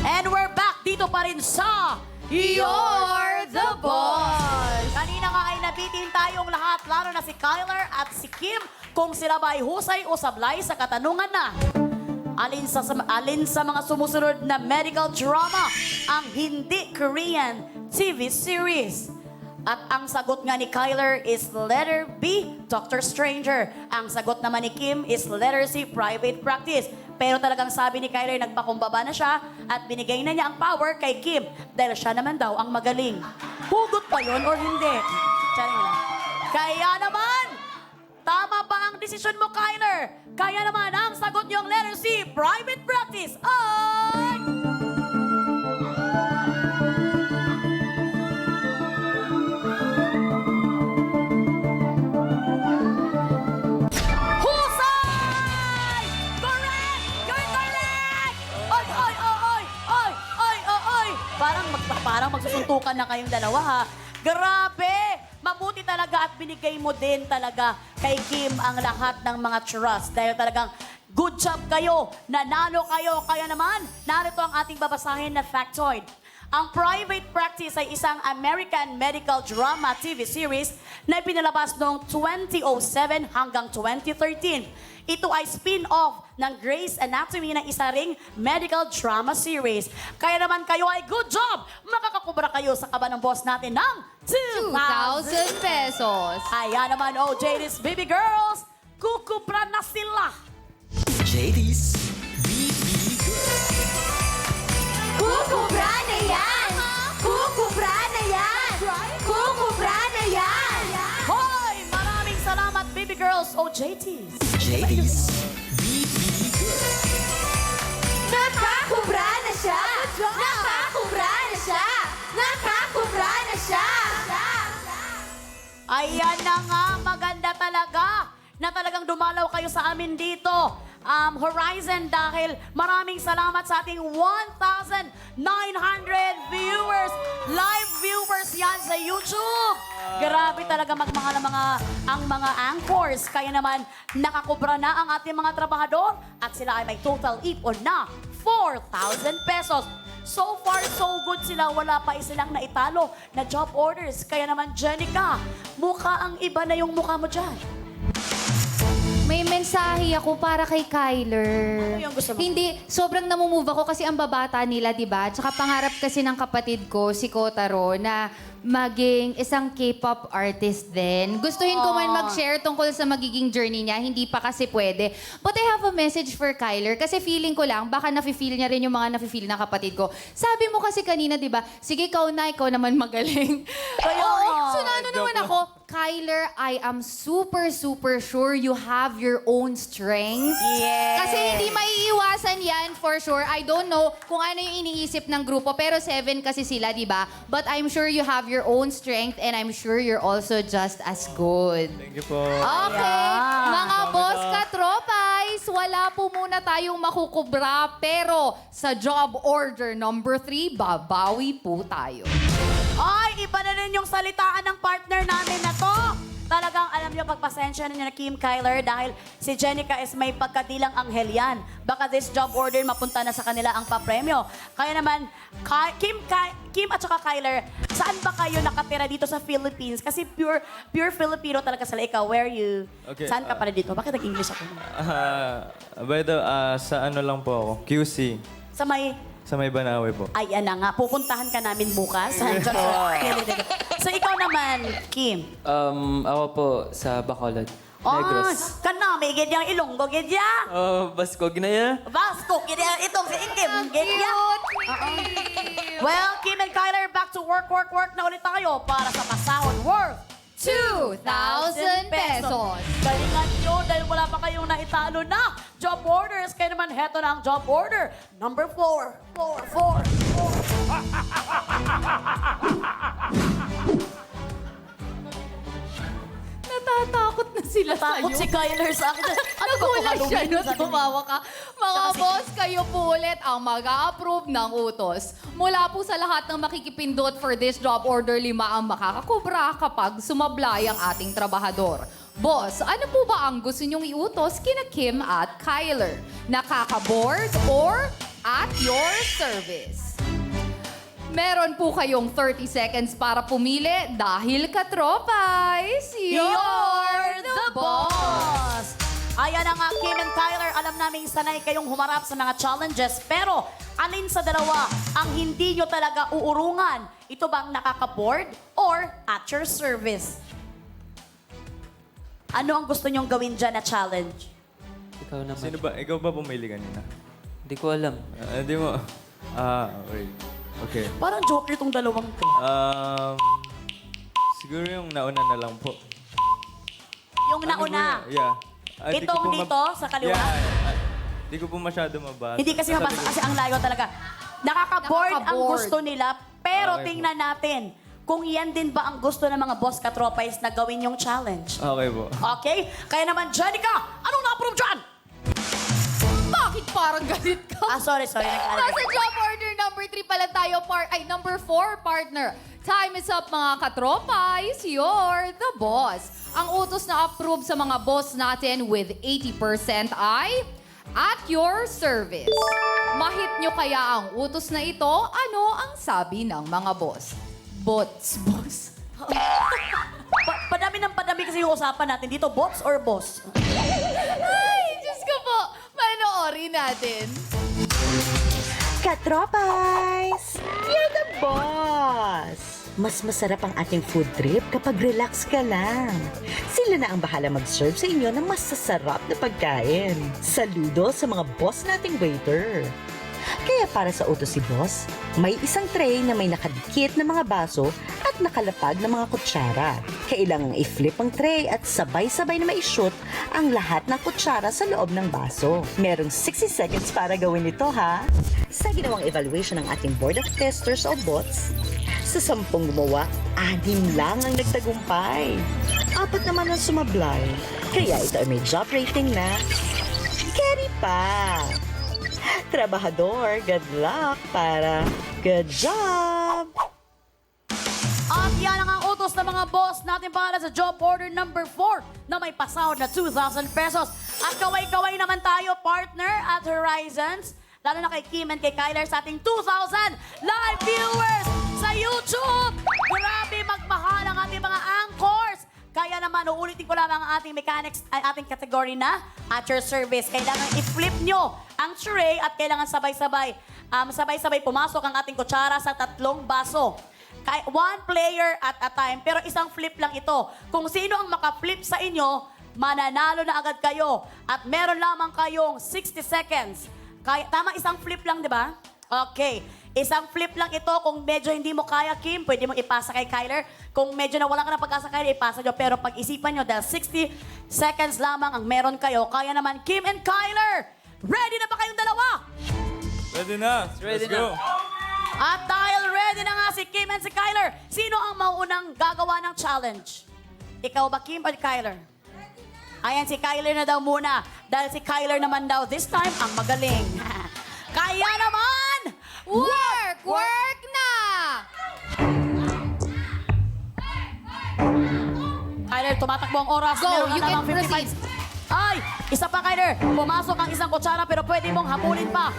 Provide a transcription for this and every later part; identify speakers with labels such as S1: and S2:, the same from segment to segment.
S1: And we're back dito pa rin sa
S2: You're the Boss!
S1: Kanina nga ay nabitin tayong lahat, lalo na si Kyler at si Kim, kung sila ba ay husay o sablay sa katanungan na alin sa mga sumusunod na medical drama ang hindi Korean TV series? At ang sagot nga ni Kyler is letter B, Dr. Stranger. Ang sagot naman ni Kim is letter C, Private Practice. Pero talagang sabi ni Kyler, nagpakumbaba na siya at binigay na niya ang power kay Kim dahil siya naman daw ang magaling. Hugot ba yun or hindi? Charing lang. Kaya naman, tama ba ang desisyon mo, Kyler? Kaya naman ang sagot niyong letter C, Private Practice ay... Husay! Correct! You're correct! Oy, oy, oy, oy, oy, oy, oy, oy! Parang magsusuntukan na kayong dalawa, ha? Grabe! Mabuti talaga at binigay mo din talaga kay Kim ang lahat ng mga trust. Dahil talagang good job kayo, nanalo kayo. Kaya naman, narito ang ating babasahin na factoid. Ang Private Practice ay isang American medical drama TV series na ipinalabas noong 2007 hanggang 2013. Ito ay spin-off ng Grey's Anatomy na isa ring medical drama series. Kaya naman kayo ay good job! Makakakubra kayo sa kaba ng boss natin ng
S2: 2,000 pesos.
S1: Kaya naman, oh, JD's Baby Girls, kukubra na sila!
S3: JD's BB
S2: Kukubra na yan! Kukubra na yan! Kukubra na yan!
S1: Hoy! Maraming salamat, Baby Girls, oh, JD's.
S3: JD's BB
S2: Nakakubra na siya! Nakakubra na siya! Nakakubra na siya!
S1: Ayan na nga, maganda talaga na talagang dumalaw kayo sa amin dito. Horizon, dahil maraming salamat sa ating 1,900 viewers. Live viewers yan sa YouTube. Grabe talaga magmahal ang mga anchors. Kaya naman, nakakubra na ang ating mga trabahador at sila ay may total ipon na 4,000 pesos. So far, so good sila. Wala pa silang naitalo na job orders. Kaya naman, Jenica, mukha ang iba na yung mukha mo dyan.
S2: May mensahe ako para kay Kyler.
S1: Ano yung gusto mo?
S2: Hindi, sobrang namumove ako kasi ang babata nila, di ba? Tsaka pangarap kasi ng kapatid ko, si Kotaro, na maging isang K-pop artist din. Gustuhin ko man mag-share tungkol sa magiging journey niya, hindi pa kasi pwede. But I have a message for Kyler kasi feeling ko lang, baka nafe-feel niya rin yung mga nafe-feel ng kapatid ko. Sabi mo kasi kanina, di ba? Sige, ikaw naman magaling. Oo, so naano naman ako, Kyler, I am super, super sure you have your own strength.
S1: Yes.
S2: Kasi hindi maiiwasan yan, for sure. I don't know kung ano yung iniisip ng grupo, pero 7 kasi sila, di ba? But I'm sure you have your own strength and I'm sure you're also just as good.
S4: Thank you po.
S2: Okay,
S1: Ayan.
S2: mga boss katropais, wala po muna tayong makukubra, pero sa job order number 3, babawi po tayo.
S1: Ay, iba na rin yung salitaan ng partner namin na to. Talagang alam niyo, pagpasensya na niyo na Kim, Kyler, dahil si Jenica is may pagkadilang anghel yan. Baka this job order mapunta na sa kanila ang papremyo. Kaya naman, Kim at saka Kyler, saan ba kayo nakatira dito sa Philippines? Kasi pure Filipino talaga sila. Ikaw, where you?
S4: Okay,
S1: Saan ka pala dito? Bakit nag-English ako?
S4: Sa ano lang po ako, QC.
S1: Sa
S4: Sa may Banawe po.
S1: Ayan na nga, pupuntahan ka namin bukas. So ikaw naman, Kim.
S5: Ako po sa Bacolod,
S1: Oh,
S5: Negros.
S1: kana, may gidyang Ilonggo, gidya.
S5: Basko, ginaya.
S1: Vasco, gidya itong si Kim, gidya. Well, Kim and Kyler, back to work na ulit tayo para sa pasahod worth
S2: 2,000 pesos.
S1: Galingan nyo dahil wala pa kayong naitalo na job orders. Kaya naman, heto na ang job order. Number 4.
S2: Natatakot na sila
S1: Takot si Kyler sa akin. Ano ba
S2: Nagulat siya
S1: Halloween?
S2: nung
S1: Sabi niya.
S2: tumawa ka. Mga boss, kayo po ulit ang mag-a-approve ng utos. Mula po sa lahat ng makikipindot for this job order, 5 ang makakakubra kapag sumablay ang ating trabahador. Boss, ano po ba ang gusto niyong iutos kina Kim at Kyler? Nakaka-board or at your service. Meron po kayong 30 seconds para pumili dahil katropais,
S1: You're the boss! Ayan na nga, Kim and Tyler, alam naming sanay kayong humarap sa mga challenges, pero alin sa dalawa ang hindi nyo talaga uurungan? Ito bang nakaka-board or at your service? Ano ang gusto nyong gawin dyan na challenge?
S5: Ikaw naman.
S4: Sino ba? Ikaw ba pumili kanina?
S5: Hindi ko alam.
S4: Hindi mo. Okay. Okay.
S1: Parang joker tong dalawang to.
S4: Siguro yung nauna na lang po.
S1: Yung nauna.
S4: Ano po yun? Yeah. Di ko
S1: Itong
S4: po
S1: dito, sa kaliwa?
S4: Yeah. Di ko po masyado mabasa.
S1: Hindi kasi mabasa kasi ang layo talaga. Nakaka-board ang
S2: Nakaka-board.
S1: gusto nila, pero
S4: Okay po.
S1: tingnan natin kung yan din ba ang gusto ng mga boss katropais na gawin yung challenge.
S4: Okay po.
S1: Okay? Kaya naman, Jenica, anong na-approve dyan?
S2: Bakit parang galit ka?
S1: Sorry.
S2: Nasa job order number 3 pala tayo, number 4, partner. Time is up, mga katropais. You're the boss. Ang utos na approve sa mga boss natin with 80% ay at your service. Mahit nyo kaya ang utos na ito? Ano ang sabi ng mga boss? Bots.
S1: Padami ng padami kasi yung usapan natin dito, bots or boss?
S2: Ay, Diyos ko po. Panoorin natin.
S6: Katropais! You're the boss! Mas masarap ang ating food trip kapag relax ka lang. Sila na ang bahala mag-serve sa inyo ng masasarap na pagkain. Saludo sa mga boss nating waiter. Kaya para sa utos si boss, may isang tray na may nakadikit na mga baso at nakalapag na mga kutsara. Kailangang i-flip ang tray at sabay-sabay na maishoot ang lahat ng kutsara sa loob ng baso. Merong 60 seconds para gawin ito, ha? Sa ginawang evaluation ng ating board of testers o bots, sa 10 gumawa, 6 lang ang nagtagumpay. 4 naman ang sumablay. Kaya ito ay may job rating na carry pa. Trabahador, good luck para good job!
S1: At yan ang utos ng mga boss natin para sa job order number 4 na may pasahod na 2,000 pesos. At kaway-kaway naman tayo, partner at Horizons. Lalo na kay Kim and kay Kyler sa ating 2,000 live viewers sa YouTube. Grabe magmahal ang ating mga anchors. Kaya naman, uulitin ko lamang ang ating mechanics, ay ating category na at your service. Kailangan i-flip nyo ang tray at kailangan sabay-sabay pumasok ang ating kutsara sa 3 baso. One player at a time, pero isang flip lang ito. Kung sino ang maka-flip sa inyo, mananalo na agad kayo. At meron lamang kayong 60 seconds. Tama, isang flip lang, di ba? Okay. Isang flip lang ito. Kung medyo hindi mo kaya, Kim, pwede mo ipasa kay Kyler. Kung medyo nawala ka ng pag-asa kay Kyler, ipasa nyo. Pero pag-isipan nyo, dahil 60 seconds lamang ang meron kayo. Kaya naman, Kim and Kyler, ready na ba kayong dalawa?
S4: Ready na.
S5: Ready
S4: Let's go.
S1: At dahil ready na nga si Kim and si Kyler, sino ang mauunang gagawa ng challenge? Ikaw ba, Kim, o Kyler? Ayan, si Kyler na daw muna. Dahil si Kyler naman daw this time ang magaling. Kaya naman!
S2: Work na!
S1: Kyler, tumatakbo ang oras.
S2: Go,
S1: Meron
S2: you
S1: na
S2: can
S1: namang 55.
S2: proceed.
S1: Ay! Isa pa, Kyler. Pumasok ang isang kutsara pero pwede mong habulin pa.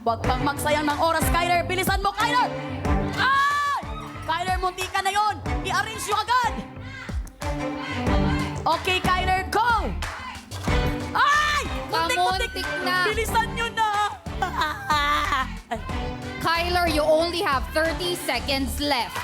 S1: Huwag kang magsayang ng oras, Kyler. Bilisan mo, Kyler! Ay! Kyler, munti ka na yon. I-arrange nyo agad. Okay, Kyler, go! Ay!
S2: Kamuntik na.
S1: Bilisan nyo na.
S2: Kyler, you only have 30 seconds left.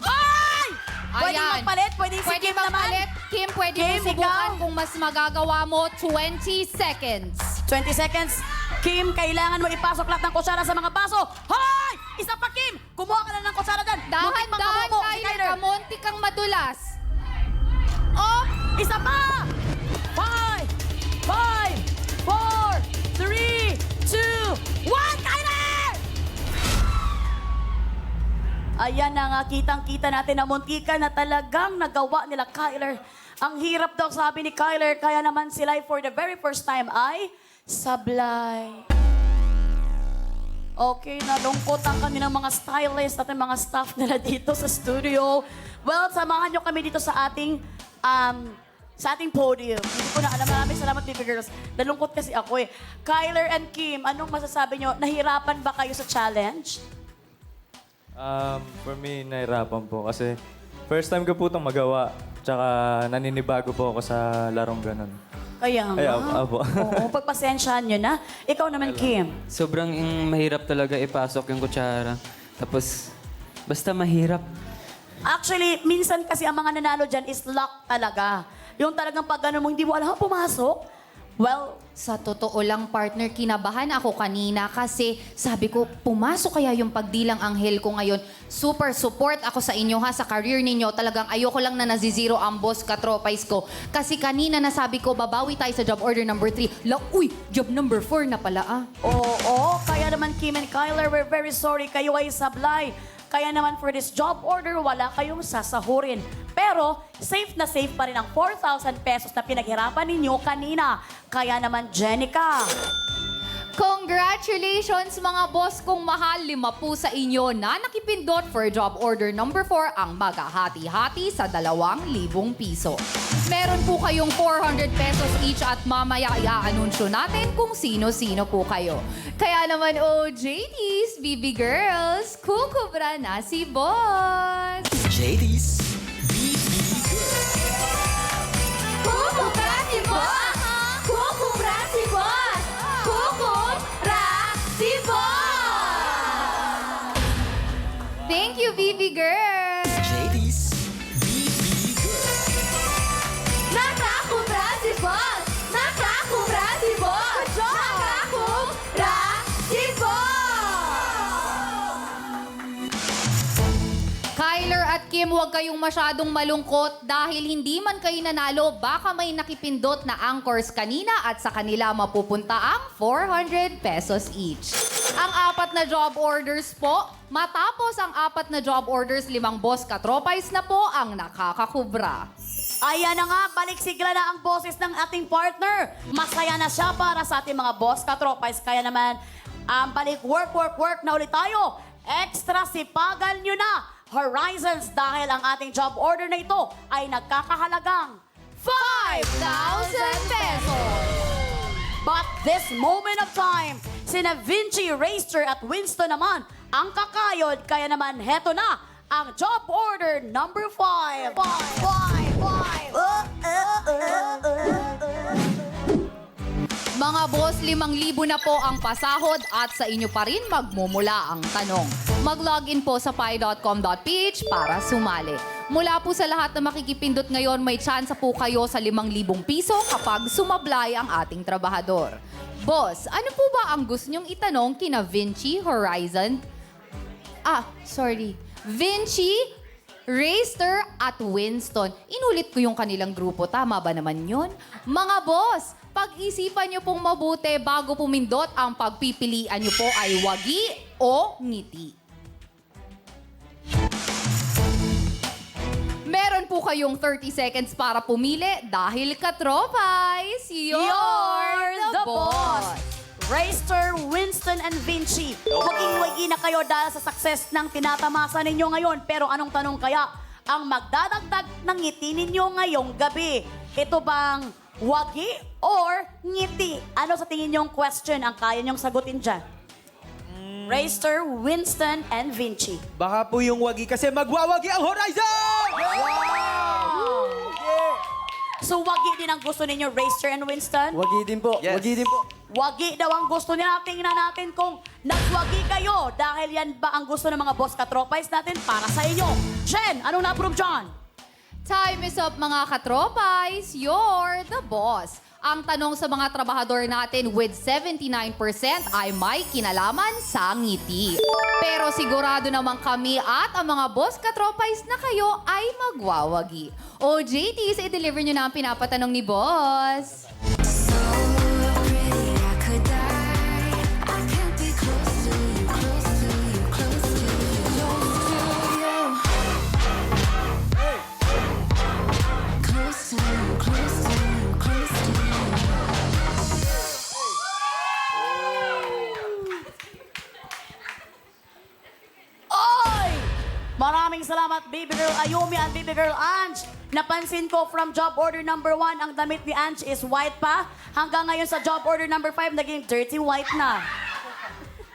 S1: Ay! Pwede
S2: Ayan.
S1: magpalit? Pwede si
S2: Pwede
S1: Kim naman?
S2: magpalit. Kim, pwede
S1: Kim,
S2: mo subukan
S1: ikaw?
S2: kung mas magagawa mo 20 seconds.
S1: 20 seconds. Kim, kailangan mo ipasok lahat ng kutsara sa mga baso. Hoy! Isa pa, Kim! Kumuha ka na ng kutsara dyan. Muntik pang
S2: Dahan-dahan,
S1: kabubo si
S2: Kyler. Kamunti kang madulas.
S1: Oh! Isa pa! 5, 4, 3, 2, 1, Kyler! Ayan na nga, kitang-kita natin na muntikan na talagang nagawa nila, Kyler. Ang hirap daw, sabi ni Kyler, kaya naman sila for the very first time ay sablay. Okay, nalungkot ang kanilang mga stylist at ang mga staff nila dito sa studio. Well, samahan nyo kami dito sa ating sa ating podium. Hindi ko na alam. Maraming salamat, baby girls. Nalungkot kasi ako eh. Kyler and Kim, anong masasabi nyo? Nahirapan ba kayo sa challenge?
S4: For me, nahirapan po kasi first time ko po itong magawa. Tsaka naninibago po ako sa larong ganun.
S1: Kaya nga.
S4: Ay, apo.
S1: Oo, pagpasensyahan nyo na. Ikaw naman, Kim.
S5: Sobrang mahirap talaga ipasok yung kutsara. Tapos, basta mahirap.
S1: Actually, minsan kasi ang mga nanalo dyan is luck talaga. Yung talagang pag ano mo, hindi mo alam, pumasok. Well,
S2: Sa totoo lang, partner, kinabahan ako kanina kasi sabi ko, pumasok kaya yung pagdilang anghel ko ngayon. Super support ako sa inyo ha, sa career ninyo. Talagang ayoko lang na nazizero ang boss katropais ko. Kasi kanina nasabi ko, babawi tayo sa job order number 3. Uy, job number 4 na pala ah.
S1: oo. Kaya naman, Kim and Kyler, we're very sorry. Kayo ay sablay. Kaya naman for this job order, wala kayong sasahurin. Pero, safe na safe pa rin ang 4,000 pesos na pinaghirapan ninyo kanina. Kaya naman, Jenica.
S2: Congratulations mga boss kong mahal. 5 po sa inyo na nakipindot for job order number 4 ang maghahati-hati sa 2,000 piso. Meron po kayong 400 pesos each at mamaya i-aanunsyo natin kung sino-sino po kayo. Kaya naman, JDs, BB Girls, kukubra na si boss!
S3: JD's
S2: Kukubra si boss! Kukubra si boss! Kukubra si boss! Thank you, BB Girls!
S3: JD's
S2: Nakakubra si boss! Nakakubra si boss! Nakakubra si boss! Kyler at Kim, huwag kayong masyadong malungkot dahil hindi man kayo nanalo, baka may nakipindot na anchors kanina at sa kanila mapupunta ang 400 pesos each. Ang 4 na job orders po, matapos ang 4 na job orders, 5 boss katropais na po ang nakakakubra.
S1: Ayan na nga, balik sigla na ang boses ng ating partner. Masaya na siya para sa ating mga boss katropais. Kaya naman, balik work na ulit tayo. Extra sipagan nyo na, Horizons, dahil ang ating job order na ito ay nagkakahalagang 5,000 pesos. But this moment of time, sina Vinci, Racer at Winston naman ang kakayod. Kaya naman, heto na ang job order number 5.
S2: Mga boss, 5,000 na po ang pasahod at sa inyo pa rin magmumula ang tanong. Mag-login po sa pi.com.ph para sumali. Mula po sa lahat na makikipindot ngayon, may chance po kayo sa 5,000 piso kapag sumablay ang ating trabahador. Boss, ano po ba ang gusto nyong itanong kina Vinci, Horizon? Vinci, Racer at Winston. Inulit ko yung kanilang grupo. Tama ba naman yun? Mga boss, pag-isipan nyo pong mabuti bago pumindot, ang pagpipilian nyo po ay wagi o ngiti. Meron po kayong 30 seconds para pumili dahil katropais, you're the boss!
S1: Racer, Winston, and Vinci. Waging-wagi na kayo dahil sa success ng tinatamasa ninyo ngayon. Pero anong tanong kaya ang magdadagdag ng ngiti ninyo ngayong gabi? Ito bang wagi or ngiti? Ano sa tingin nyong question ang kaya nyong sagutin dyan? Racer, Winston, and Vinci.
S7: Baka po yung wagi kasi magwawagi ang Horizon!
S1: So wagi din ang gusto ninyo, Racer and Winston?
S7: Wagi din po.
S4: Yes.
S7: Wagi din po.
S1: Wagi daw ang gusto nila. Tingnan natin kung nagwagi kayo. Dahil yan ba ang gusto ng mga boss katropais natin para sa inyo? Jen, anong na-approve dyan?
S2: Time is up mga katropais, you're the boss. Ang tanong sa mga trabahador natin with 79% ay may kinalaman sa ngiti. Pero sigurado naman kami at ang mga boss katropais na kayo ay magwawagi. O JTs, i-deliver nyo na ang pinapatanong ni boss.
S1: Oy! Maraming salamat, Baby Girl Ayumi and Baby Girl Ange. Napansin ko from job order number 1, ang damit ni Ange is white pa. Hanggang ngayon sa job order number 5, naging dirty white na.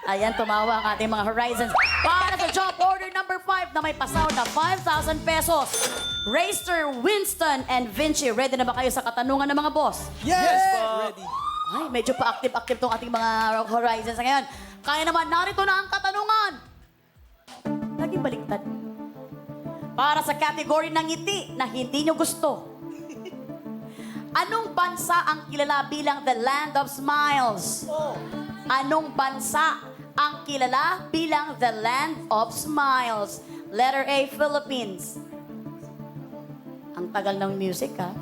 S1: Ayan, tumawa ang ating mga horizons. Para sa job order number 5 na may pasaw na 5,000 pesos. Racer, Winston, and Vinci, ready na ba kayo sa katanungan ng mga boss?
S7: Yes po! Ready.
S1: Ay, medyo pa-active-active tong ating mga horizons ngayon. Kaya naman, narito na ang katanungan. Laging baliktad. Para sa kategory ng ngiti na hindi nyo gusto. Anong bansa ang kilala bilang the Land of Smiles? Anong bansa ang kilala bilang the Land of Smiles? Letter A, Philippines. Ang tagal ng music, ha?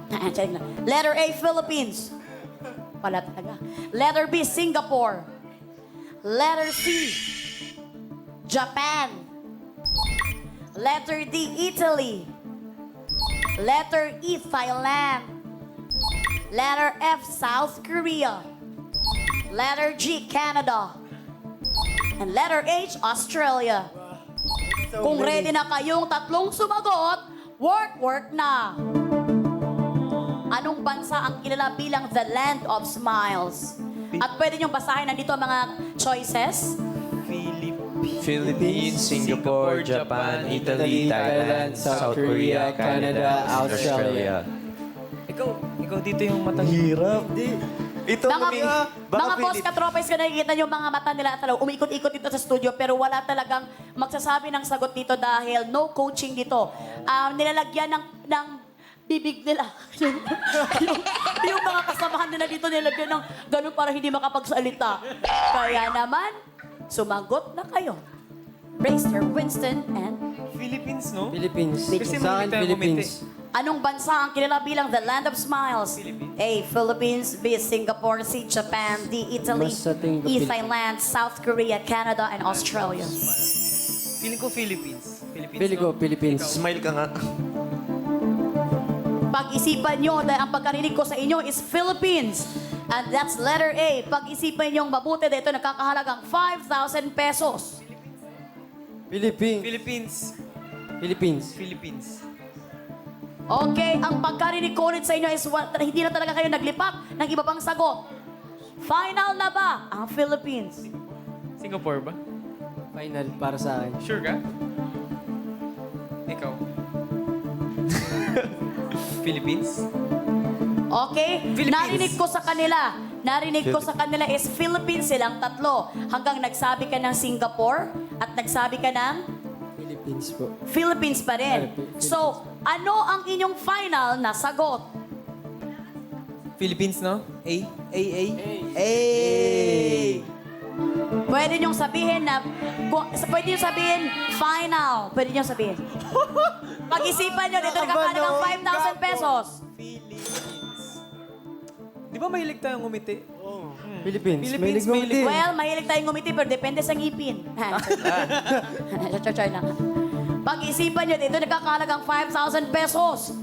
S1: Letter A, Philippines. Wala talaga. Letter B, Singapore. Letter C, Japan. Letter D, Italy. Letter E, Thailand. Letter F, South Korea. Letter G, Canada. And letter H, Australia. Kung ready na kayong tatlong sumagot, work na. Anong bansa ang kilala bilang the Land of Smiles? At pwede niyong basahin nandito ang mga choices.
S8: Philippines, Singapore, Japan, Italy, Thailand, South Korea, Canada, Australia.
S5: Ikaw dito yung mata.
S8: Hirap. Ito,
S1: Mga boss katropes ka nakikita niyo mga mata nila at talagang umikot-ikot dito sa studio pero wala talagang magsasabi ng sagot dito dahil no coaching dito. Nilalagyan ng bibig nila. yung mga kasamahan nila dito nilagyan ng ganun para hindi makapagsalita. Kaya naman, sumagot na kayo. Racer, Winston, and
S7: Philippines, no?
S8: Philippines.
S7: Kasi
S8: Sa akin,
S7: tayo
S8: Philippines.
S1: anong bansa ang kilala bilang the Land of Smiles? A, Philippines. B, Singapore. C, Japan. D, Italy.
S8: Mas sa tingin ko,
S1: E,
S8: Philippines.
S1: Thailand. South Korea, Canada, and Australia.
S7: Feeling ko Philippines.
S8: Pili ko, Philippines.
S3: Smile ka nga.
S1: Pag-isipan nyo, dahil ang pagkarinig ko sa inyo is Philippines. And that's letter A. Pag-isipan nyo mabuti dito, nakakahalagang 5,000 pesos.
S8: Philippines.
S7: Philippines.
S8: Philippines.
S7: Philippines.
S1: Okay, ang pagkarinig ko ulit sa inyo is hindi na talaga kayo naglipat ng iba pang sagot. Final na ba ang Philippines?
S7: Singapore ba?
S8: Final para sa akin.
S7: Sure ka? Ikaw? Philippines?
S1: Okay?
S7: Philippines.
S1: Narinig ko sa kanila is Philippines silang tatlo. Hanggang nagsabi ka ng Singapore at nagsabi ka ng
S8: Philippines po.
S1: Philippines pa rin. So, ano ang inyong final na sagot?
S7: Philippines, no? A?
S1: Pwede niyong sabihin na, pwede niyong sabihin final. Pwede niyong sabihin. Pag-isipan niyo, dito nakakalagang 5,000 pesos.
S7: Di ba mahilig tayong umiti?
S8: Philippines.
S7: Philippines,
S8: Mahilig mo
S1: Well, mahilig tayong ngumiti, pero depende sa ngipin. Char lang. Pag-isipan niyo, dito nakakalagang 5,000 pesos.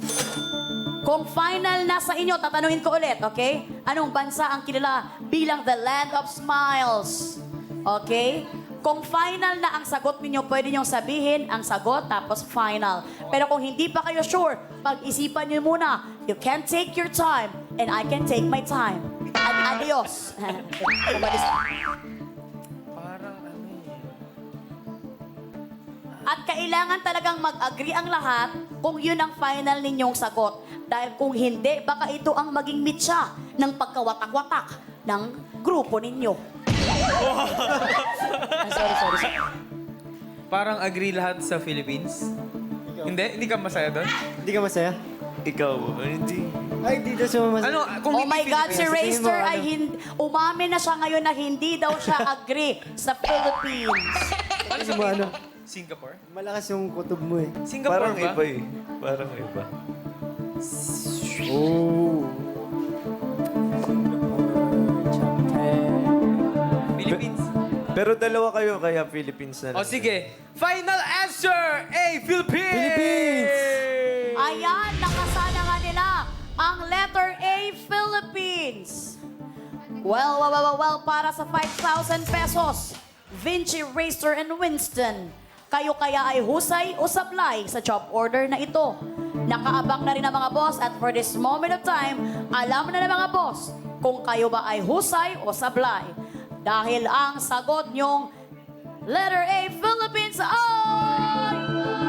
S1: Kung final na sa inyo, tatanungin ko ulit, okay? Anong bansa ang kilala bilang the Land of Smiles? Okay? Kung final na ang sagot ninyo, pwede niyong sabihin ang sagot tapos final. Pero kung hindi pa kayo sure, pag-isipan niyo muna. You can take your time and I can take my time. Adios. Umalis. At kailangan talagang mag-agree ang lahat kung yun ang final ninyong sagot. Dahil kung hindi, baka ito ang maging mitya ng pagkawatak-watak ng grupo ninyo. Sorry.
S7: Parang agree lahat sa Philippines? Hindi? Hindi ka masaya doon?
S8: Hindi ka masaya?
S3: Ikaw, hindi.
S8: Ay, di daw siya masaya.
S7: Ano? Kung
S1: Oh
S7: hindi
S1: my God, si
S7: Philippines,
S1: Racer ay umamin na siya ngayon na hindi daw siya agree sa Philippines.
S7: Ano
S8: Kasi mo ano,
S7: Singapore?
S8: malakas yung kutob mo eh.
S7: Singapore
S3: Parang
S7: ba?
S3: iba eh. Parang iba.
S8: Oh.
S7: Philippines.
S3: Pero dalawa kayo, kaya Philippines na lang.
S7: O sige, final answer! A, Philippines!
S8: Philippines!
S1: Ayan, nakasana nga nila ang letter A, Philippines. Well, para sa 5,000 pesos, Vinci, Racer, and Winston, kayo kaya ay husay o sablay sa job order na ito? Nakaabang na rin ang mga boss at for this moment of time, alam na ng mga boss kung kayo ba ay husay o sablay. Dahil ang sagot nyong letter A, Philippines ay...